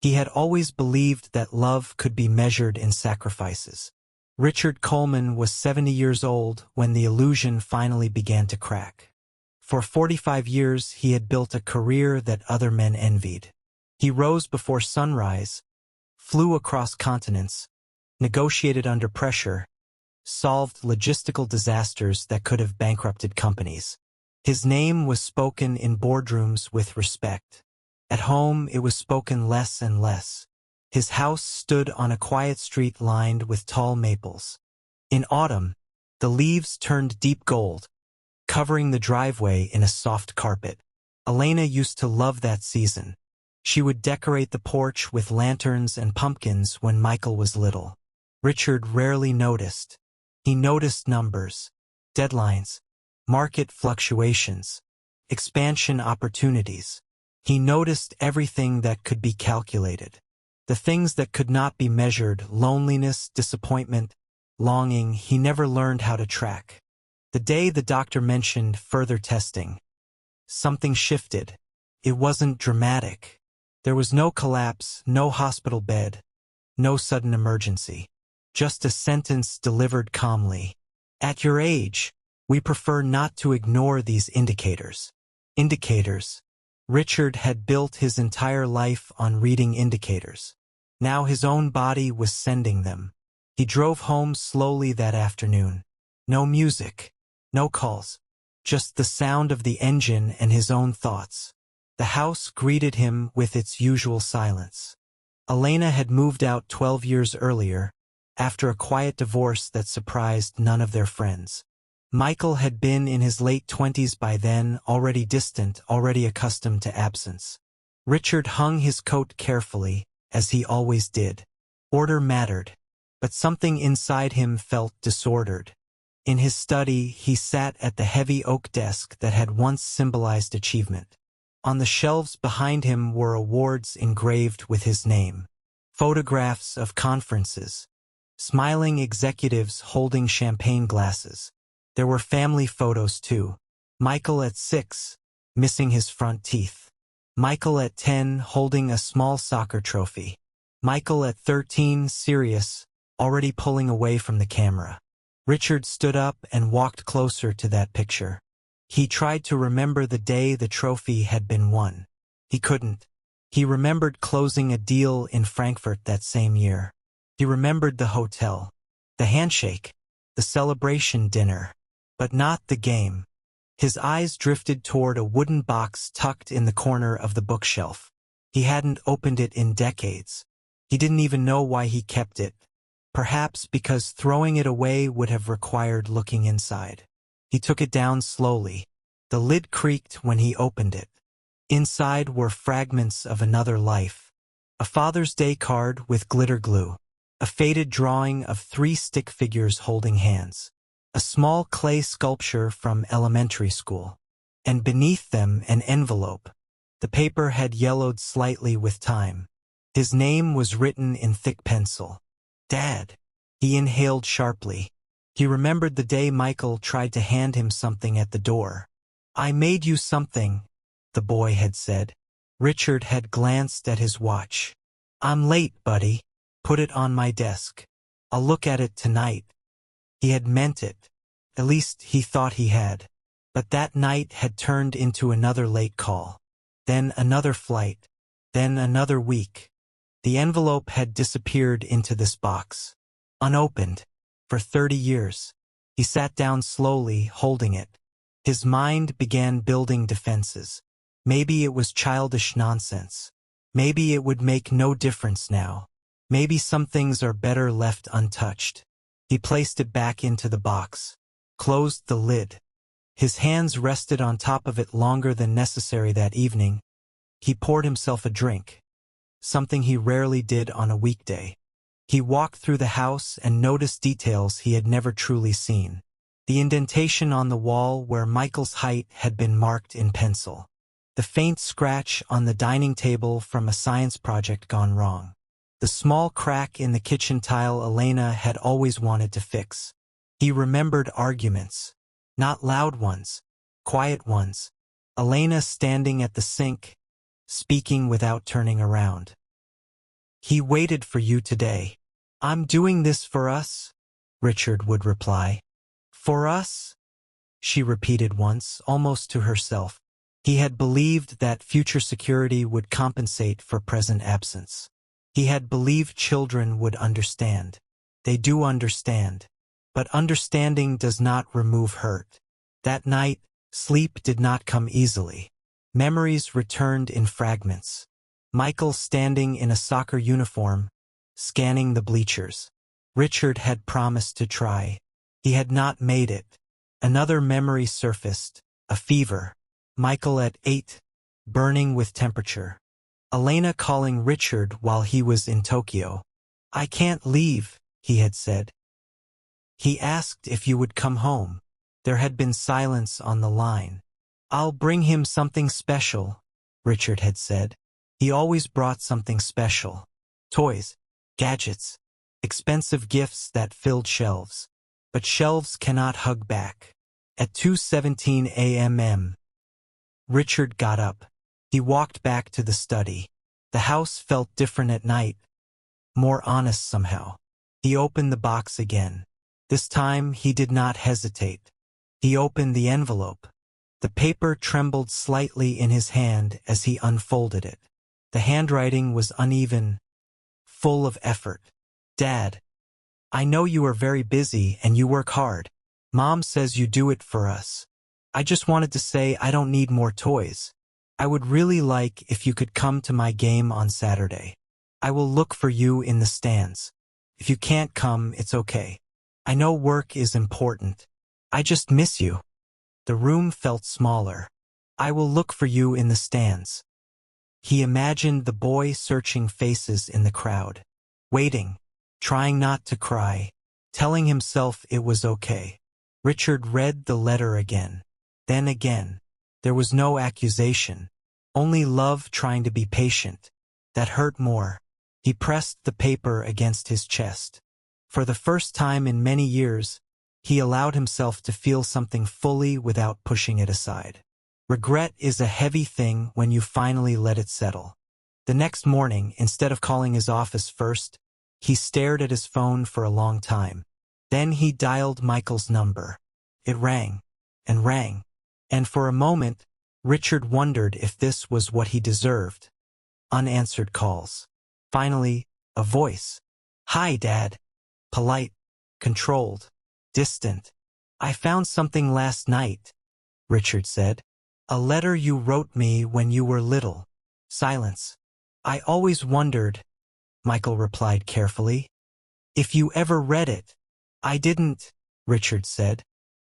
He had always believed that love could be measured in sacrifices. Richard Coleman was 70 years old when the illusion finally began to crack. For 45 years he had built a career that other men envied. He rose before sunrise, flew across continents, negotiated under pressure, solved logistical disasters that could have bankrupted companies. His name was spoken in boardrooms with respect. At home it was spoken less and less. His house stood on a quiet street lined with tall maples. In autumn, the leaves turned deep gold, covering the driveway in a soft carpet. Elena used to love that season. She would decorate the porch with lanterns and pumpkins when Michael was little. Richard rarely noticed. He noticed numbers, deadlines, market fluctuations, expansion opportunities. He noticed everything that could be calculated. The things that could not be measured, loneliness, disappointment, longing, he never learned how to track. The day the doctor mentioned further testing, something shifted. It wasn't dramatic. There was no collapse, no hospital bed, no sudden emergency. Just a sentence delivered calmly. At your age, we prefer not to ignore these indicators. Indicators. Richard had built his entire life on reading indicators. Now his own body was sending them. He drove home slowly that afternoon. No music, no calls, just the sound of the engine and his own thoughts. The house greeted him with its usual silence. Elena had moved out 12 years earlier, after a quiet divorce that surprised none of their friends. Michael had been in his late 20s by then, already distant, already accustomed to absence. Richard hung his coat carefully, as he always did. Order mattered, but something inside him felt disordered. In his study, he sat at the heavy oak desk that had once symbolized achievement. On the shelves behind him were awards engraved with his name, photographs of conferences, smiling executives holding champagne glasses. There were family photos too. Michael at 6, missing his front teeth. Michael at 10, holding a small soccer trophy. Michael at 13, serious, already pulling away from the camera. Richard stood up and walked closer to that picture. He tried to remember the day the trophy had been won. He couldn't. He remembered closing a deal in Frankfurt that same year. He remembered the hotel, the handshake, the celebration dinner, but not the game. His eyes drifted toward a wooden box tucked in the corner of the bookshelf. He hadn't opened it in decades. He didn't even know why he kept it. Perhaps because throwing it away would have required looking inside. He took it down slowly. The lid creaked when he opened it. Inside were fragments of another life. A Father's Day card with glitter glue. A faded drawing of 3 stick figures holding hands. A small clay sculpture from elementary school. And beneath them an envelope. The paper had yellowed slightly with time. His name was written in thick pencil. Dad. He inhaled sharply. He remembered the day Michael tried to hand him something at the door. I made you something, the boy had said. Richard had glanced at his watch. I'm late, buddy. Put it on my desk. I'll look at it tonight. He had meant it. At least he thought he had. But that night had turned into another late call. Then another flight. Then another week. The envelope had disappeared into this box. Unopened. For 30 years. He sat down slowly, holding it. His mind began building defenses. Maybe it was childish nonsense. Maybe it would make no difference now. Maybe some things are better left untouched. He placed it back into the box. Closed the lid. His hands rested on top of it longer than necessary that evening. He poured himself a drink. Something he rarely did on a weekday. He walked through the house and noticed details he had never truly seen. The indentation on the wall where Michael's height had been marked in pencil. The faint scratch on the dining table from a science project gone wrong. The small crack in the kitchen tile Elena had always wanted to fix. He remembered arguments. Not loud ones. Quiet ones. Elena standing at the sink, speaking without turning around. He waited for you today. I'm doing this for us, Richard would reply. For us? She repeated once, almost to herself. He had believed that future security would compensate for present absence. He had believed children would understand. They do understand. But understanding does not remove hurt. That night, sleep did not come easily. Memories returned in fragments. Michael standing in a soccer uniform, scanning the bleachers. Richard had promised to try. He had not made it. Another memory surfaced, a fever. Michael at 8, burning with temperature. Elena calling Richard while he was in Tokyo. I can't leave, he had said. He asked if you would come home. There had been silence on the line. I'll bring him something special, Richard had said. He always brought something special. Toys, gadgets, expensive gifts that filled shelves. But shelves cannot hug back. At 2:17 a.m. Richard got up. He walked back to the study. The house felt different at night, more honest somehow. He opened the box again. This time he did not hesitate. He opened the envelope. The paper trembled slightly in his hand as he unfolded it. The handwriting was uneven, full of effort. Dad, I know you are very busy and you work hard. Mom says you do it for us. I just wanted to say I don't need more toys. I would really like if you could come to my game on Saturday. I will look for you in the stands. If you can't come, it's okay. I know work is important. I just miss you. The room felt smaller. I will look for you in the stands. He imagined the boy searching faces in the crowd, waiting, trying not to cry, telling himself it was okay. Richard read the letter again. Then again. There was no accusation, only love trying to be patient. That hurt more. He pressed the paper against his chest. For the first time in many years, he allowed himself to feel something fully without pushing it aside. Regret is a heavy thing when you finally let it settle. The next morning, instead of calling his office first, he stared at his phone for a long time. Then he dialed Michael's number. It rang, and rang, and for a moment, Richard wondered if this was what he deserved. Unanswered calls. Finally, a voice. Hi, Dad. Polite, controlled, distant. I found something last night, Richard said. A letter you wrote me when you were little. Silence. I always wondered, Michael replied carefully, if you ever read it. I didn't, Richard said.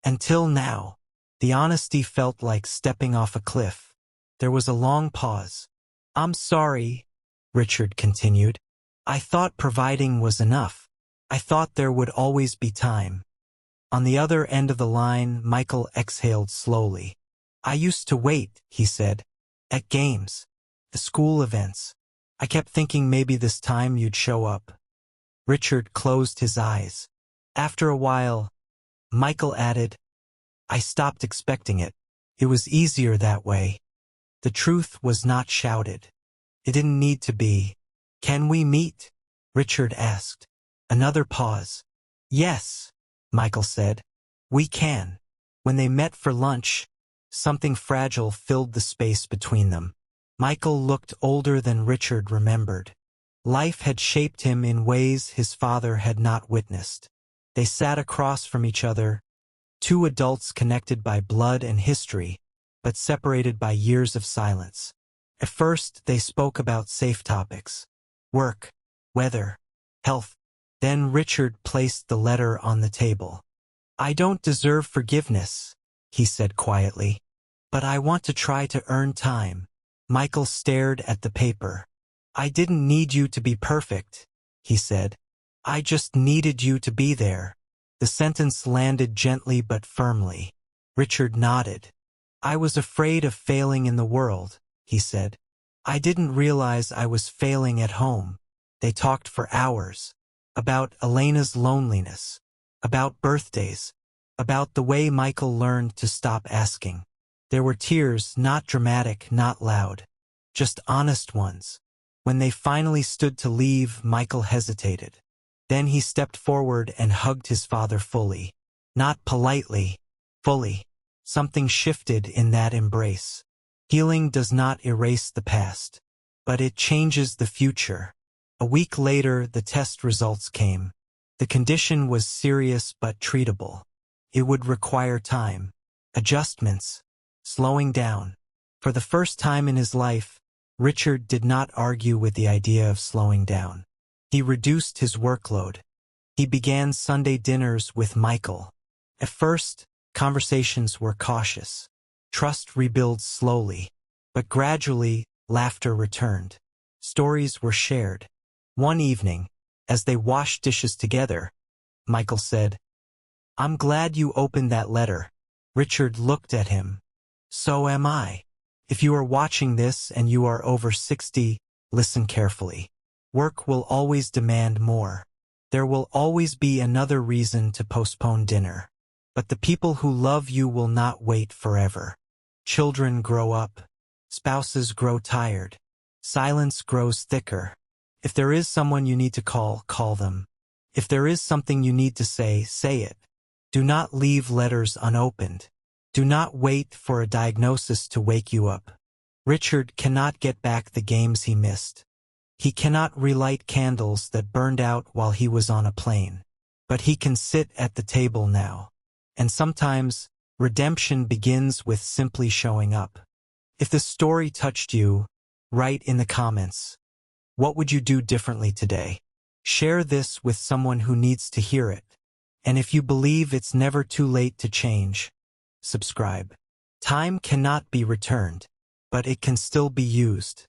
Until now. The honesty felt like stepping off a cliff. There was a long pause. I'm sorry, Richard continued. I thought providing was enough. I thought there would always be time. On the other end of the line, Michael exhaled slowly. I used to wait, he said, at games, the school events. I kept thinking maybe this time you'd show up. Richard closed his eyes. After a while, Michael added, I stopped expecting it. It was easier that way. The truth was not shouted. It didn't need to be. Can we meet? Richard asked. Another pause. Yes, Michael said. We can. When they met for lunch, something fragile filled the space between them. Michael looked older than Richard remembered. Life had shaped him in ways his father had not witnessed. They sat across from each other, two adults connected by blood and history, but separated by years of silence. At first, they spoke about safe topics. Work, weather, health. Then Richard placed the letter on the table. I don't deserve forgiveness, he said quietly, but I want to try to earn time. Michael stared at the paper. I didn't need you to be perfect, he said. I just needed you to be there. The sentence landed gently but firmly. Richard nodded. I was afraid of failing in the world, he said. I didn't realize I was failing at home. They talked for hours. About Elena's loneliness. About birthdays. About the way Michael learned to stop asking. There were tears, not dramatic, not loud. Just honest ones. When they finally stood to leave, Michael hesitated. Then he stepped forward and hugged his father fully. Not politely, fully. Something shifted in that embrace. Healing does not erase the past, but it changes the future. A week later, the test results came. The condition was serious but treatable. It would require time, adjustments, slowing down. For the first time in his life, Richard did not argue with the idea of slowing down. He reduced his workload. He began Sunday dinners with Michael. At first, conversations were cautious. Trust rebuilds slowly, but gradually, laughter returned. Stories were shared. One evening, as they washed dishes together, Michael said, "I'm glad you opened that letter." Richard looked at him. "So am I." If you are watching this and you are over 60, listen carefully. Work will always demand more. There will always be another reason to postpone dinner. But the people who love you will not wait forever. Children grow up. Spouses grow tired. Silence grows thicker. If there is someone you need to call, call them. If there is something you need to say, say it. Do not leave letters unopened. Do not wait for a diagnosis to wake you up. Richard cannot get back the games he missed. He cannot relight candles that burned out while he was on a plane. But he can sit at the table now. And sometimes, redemption begins with simply showing up. If the story touched you, write in the comments. What would you do differently today? Share this with someone who needs to hear it. And if you believe it's never too late to change, subscribe. Time cannot be returned, but it can still be used.